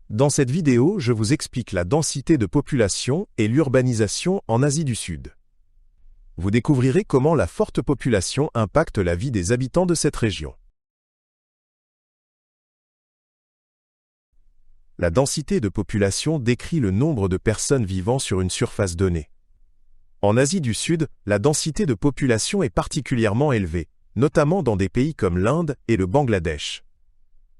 Dans cette vidéo, je vous explique la densité de population et l'urbanisation en Asie du Sud. Vous découvrirez comment la forte population impacte la vie des habitants de cette région. La densité de population décrit le nombre de personnes vivant sur une surface donnée. En Asie du Sud, la densité de population est particulièrement élevée, notamment dans des pays comme l'Inde et le Bangladesh.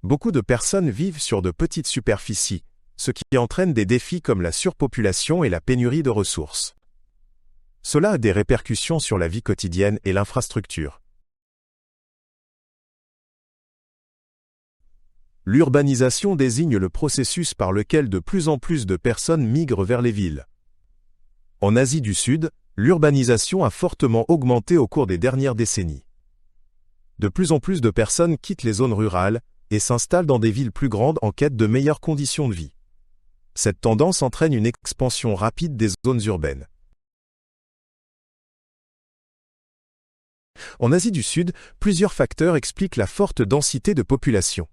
Beaucoup de personnes vivent sur de petites superficies, ce qui entraîne des défis comme la surpopulation et la pénurie de ressources. Cela a des répercussions sur la vie quotidienne et l'infrastructure. L'urbanisation désigne le processus par lequel de plus en plus de personnes migrent vers les villes. En Asie du Sud, l'urbanisation a fortement augmenté au cours des dernières décennies. De plus en plus de personnes quittent les zones rurales et s'installent dans des villes plus grandes en quête de meilleures conditions de vie. Cette tendance entraîne une expansion rapide des zones urbaines. En Asie du Sud, plusieurs facteurs expliquent la forte densité de population.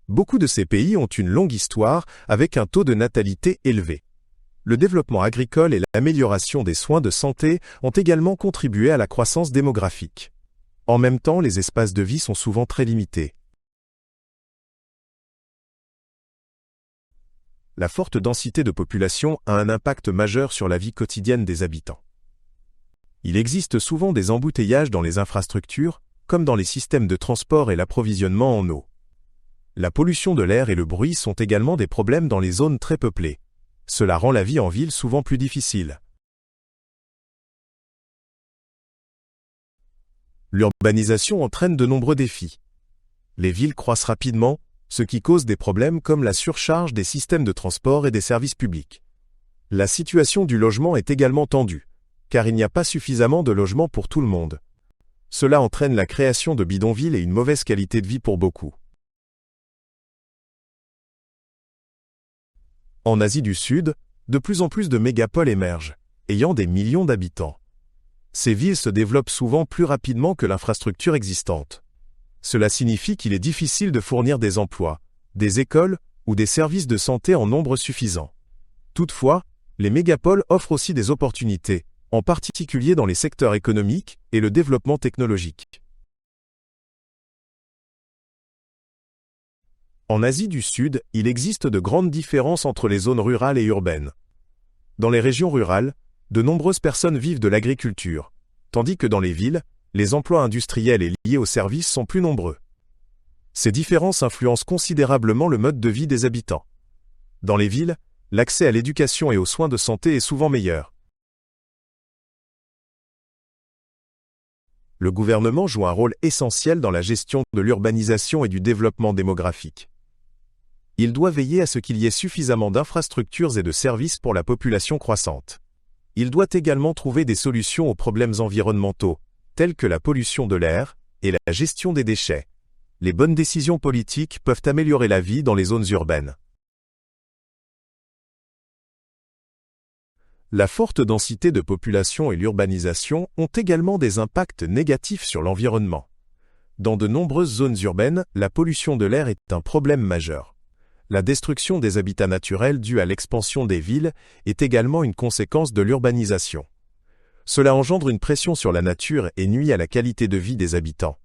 Beaucoup de ces pays ont une longue histoire avec un taux de natalité élevé. Le développement agricole et l'amélioration des soins de santé ont également contribué à la croissance démographique. En même temps, les espaces de vie sont souvent très limités. La forte densité de population a un impact majeur sur la vie quotidienne des habitants. Il existe souvent des embouteillages dans les infrastructures, comme dans les systèmes de transport et l'approvisionnement en eau. La pollution de l'air et le bruit sont également des problèmes dans les zones très peuplées. Cela rend la vie en ville souvent plus difficile. L'urbanisation entraîne de nombreux défis. Les villes croissent rapidement, ce qui cause des problèmes comme la surcharge des systèmes de transport et des services publics. La situation du logement est également tendue, car il n'y a pas suffisamment de logements pour tout le monde. Cela entraîne la création de bidonvilles et une mauvaise qualité de vie pour beaucoup. En Asie du Sud, de plus en plus de mégapoles émergent, ayant des millions d'habitants. Ces villes se développent souvent plus rapidement que l'infrastructure existante. Cela signifie qu'il est difficile de fournir des emplois, des écoles ou des services de santé en nombre suffisant. Toutefois, les mégapoles offrent aussi des opportunités, en particulier dans les secteurs économiques et le développement technologique. En Asie du Sud, il existe de grandes différences entre les zones rurales et urbaines. Dans les régions rurales, de nombreuses personnes vivent de l'agriculture, tandis que dans les villes, les emplois industriels et liés aux services sont plus nombreux. Ces différences influencent considérablement le mode de vie des habitants. Dans les villes, l'accès à l'éducation et aux soins de santé est souvent meilleur. Le gouvernement joue un rôle essentiel dans la gestion de l'urbanisation et du développement démographique. Il doit veiller à ce qu'il y ait suffisamment d'infrastructures et de services pour la population croissante. Il doit également trouver des solutions aux problèmes environnementaux, tels que la pollution de l'air et la gestion des déchets. Les bonnes décisions politiques peuvent améliorer la vie dans les zones urbaines. La forte densité de population et l'urbanisation ont également des impacts négatifs sur l'environnement. Dans de nombreuses zones urbaines, la pollution de l'air est un problème majeur. La destruction des habitats naturels due à l'expansion des villes est également une conséquence de l'urbanisation. Cela engendre une pression sur la nature et nuit à la qualité de vie des habitants.